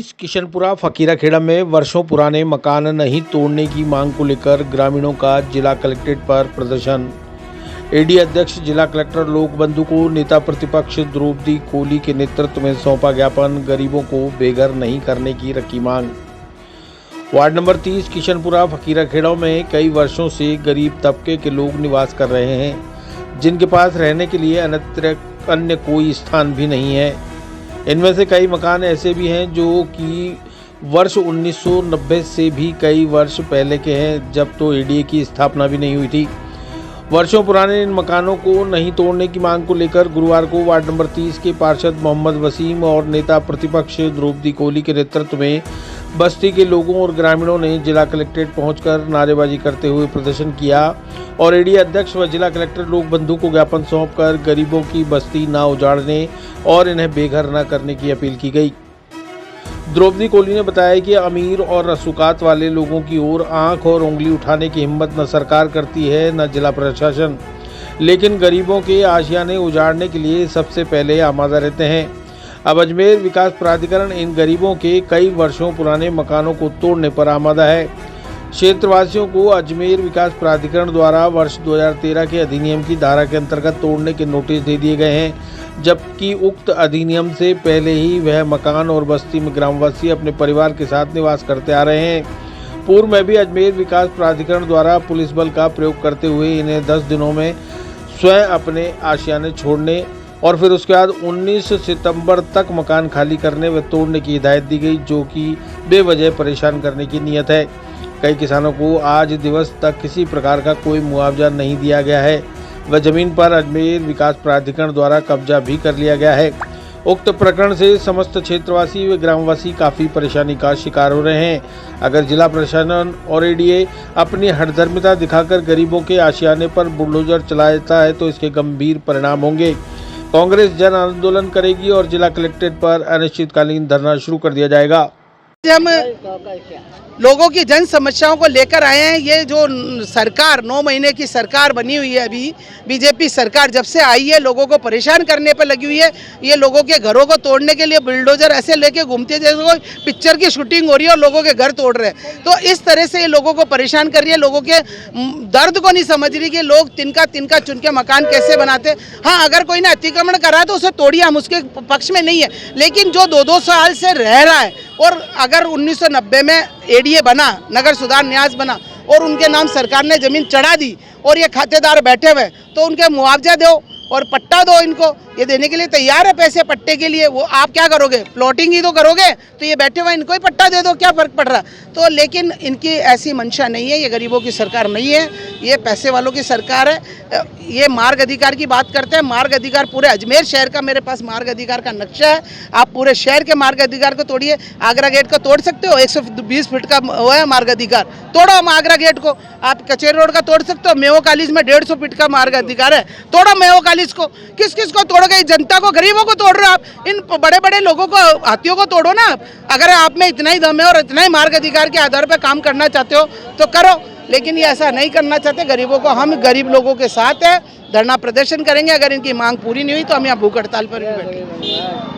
30 किशनपुरा फकीराखेड़ा में वर्षों पुराने मकान नहीं तोड़ने की मांग को लेकर ग्रामीणों का जिला कलेक्ट्रेट पर प्रदर्शन। एडी अध्यक्ष जिला कलेक्टर लोकबंधु को नेता प्रतिपक्ष द्रौपदी कोली के नेतृत्व में सौंपा ज्ञापन, गरीबों को बेघर नहीं करने की रखी मांग। वार्ड नंबर 30 किशनपुरा फकीराखेड़ा में कई वर्षों से गरीब तबके के लोग निवास कर रहे हैं, जिनके पास रहने के लिए अन्य कोई स्थान भी नहीं है। इनमें से कई मकान ऐसे भी हैं जो कि वर्ष 1990 से भी कई वर्ष पहले के हैं, जब तो एडीए की स्थापना भी नहीं हुई थी। वर्षों पुराने इन मकानों को नहीं तोड़ने की मांग को लेकर गुरुवार को वार्ड नंबर 30 के पार्षद मोहम्मद वसीम और नेता प्रतिपक्ष द्रौपदी कोली के नेतृत्व में बस्ती के लोगों और ग्रामीणों ने जिला कलेक्ट्रेट पहुंचकर नारेबाजी करते हुए प्रदर्शन किया और एडी अध्यक्ष व जिला कलेक्टर लोकबंधु को ज्ञापन सौंपकर गरीबों की बस्ती न उजाड़ने और इन्हें बेघर न करने की अपील की गई। द्रौपदी कोली ने बताया कि अमीर और रसूखात वाले लोगों की ओर आंख और उंगली उठाने की हिम्मत न सरकार करती है न जिला प्रशासन, लेकिन गरीबों के आशियाने उजाड़ने के लिए सबसे पहले आमादा रहते हैं। अब अजमेर विकास प्राधिकरण इन गरीबों के कई वर्षों पुराने मकानों को तोड़ने पर आमादा है। क्षेत्रवासियों को अजमेर विकास प्राधिकरण द्वारा वर्ष 2013 के अधिनियम की धारा के अंतर्गत तोड़ने के नोटिस दे दिए गए हैं, जबकि उक्त अधिनियम से पहले ही वह मकान और बस्ती में ग्रामवासी अपने परिवार के साथ निवास करते आ रहे हैं। पूर्व में भी अजमेर विकास प्राधिकरण द्वारा पुलिस बल का प्रयोग करते हुए इन्हें 10 दिनों में स्वयं अपने आशियाने छोड़ने और फिर उसके बाद 19 सितंबर तक मकान खाली करने व तोड़ने की हिदायत दी गई, जो कि बेवजह परेशान करने की नीयत है। कई किसानों को आज दिवस तक किसी प्रकार का कोई मुआवजा नहीं दिया गया है व जमीन पर अजमेर विकास प्राधिकरण द्वारा कब्जा भी कर लिया गया है। उक्त प्रकरण से समस्त क्षेत्रवासी व ग्रामवासी काफ़ी परेशानी का शिकार हो रहे हैं। अगर जिला प्रशासन और एडीए अपनी हठधर्मिता दिखाकर गरीबों के आशियाने पर बुलडोजर चलाता है तो इसके गंभीर परिणाम होंगे। कांग्रेस जन आंदोलन करेगी और जिला कलेक्ट्रेट पर अनिश्चितकालीन धरना शुरू कर दिया जाएगा। हम लोगों की जन समस्याओं को लेकर आए हैं। ये जो सरकार 9 महीने की सरकार बनी हुई है, अभी बीजेपी सरकार जब से आई है लोगों को परेशान करने पर लगी हुई है। ये लोगों के घरों को तोड़ने के लिए बुलडोजर ऐसे लेके घूमती है जैसे कोई पिक्चर की शूटिंग हो रही है और लोगों के घर तोड़ रहे हैं। तो इस तरह से ये लोगों को परेशान कर रही है, लोगों के दर्द को नहीं समझ रही कि लोग तिनका तिनका चुन के मकान कैसे बनाते। हाँ, अगर कोई ने अतिक्रमण करा है तो उसे तोड़िए, हम उसके पक्ष में नहीं है, लेकिन जो 2-2 साल से रह रहा है और अगर 1990 में एडीए बना, नगर सुधार न्यास बना और उनके नाम सरकार ने जमीन चढ़ा दी और ये खातेदार बैठे हुए, तो उनके मुआवजा दो और पट्टा दो। इनको ये देने के लिए तैयार है पैसे पट्टे के लिए। वो आप क्या करोगे, प्लॉटिंग ही तो करोगे, तो ये बैठे हुए इनको ही पट्टा दे दो, क्या फर्क पड़ रहा। तो लेकिन इनकी ऐसी मंशा नहीं है, ये गरीबों की सरकार नहीं है, ये पैसे वालों की सरकार है। ये मार्ग अधिकार की बात करते हैं। मार्ग अधिकार पूरे अजमेर शहर का, मेरे पास मार्ग अधिकार का नक्शा है, आप पूरे शहर के मार्ग अधिकार को तोड़िए। आगरा गेट को तोड़ सकते हो, 120 फीट का हुआ है मार्ग अधिकार, तोड़ो हम आगरा गेट को। आप कचेरी रोड का तोड़ सकते हो, मेयो कॉलेज में 150 फीट का मार्ग अधिकार है, तोड़ो मेयो कॉलेज को। किस किस को तोड़ोगे, जनता को, गरीबों को तोड़ रहे हो आप। इन बड़े बड़े लोगों को, हाथियों को तोड़ो ना। अगर आप में इतना ही दम है और इतना ही मार्ग अधिकार के आधार पर काम करना चाहते हो तो करो, लेकिन ये ऐसा नहीं करना चाहते गरीबों को। हम गरीब लोगों के साथ है, धरना प्रदर्शन करेंगे। अगर इनकी मांग पूरी नहीं हुई तो हम यहाँ भूख हड़ताल पर भी बैठेंगे।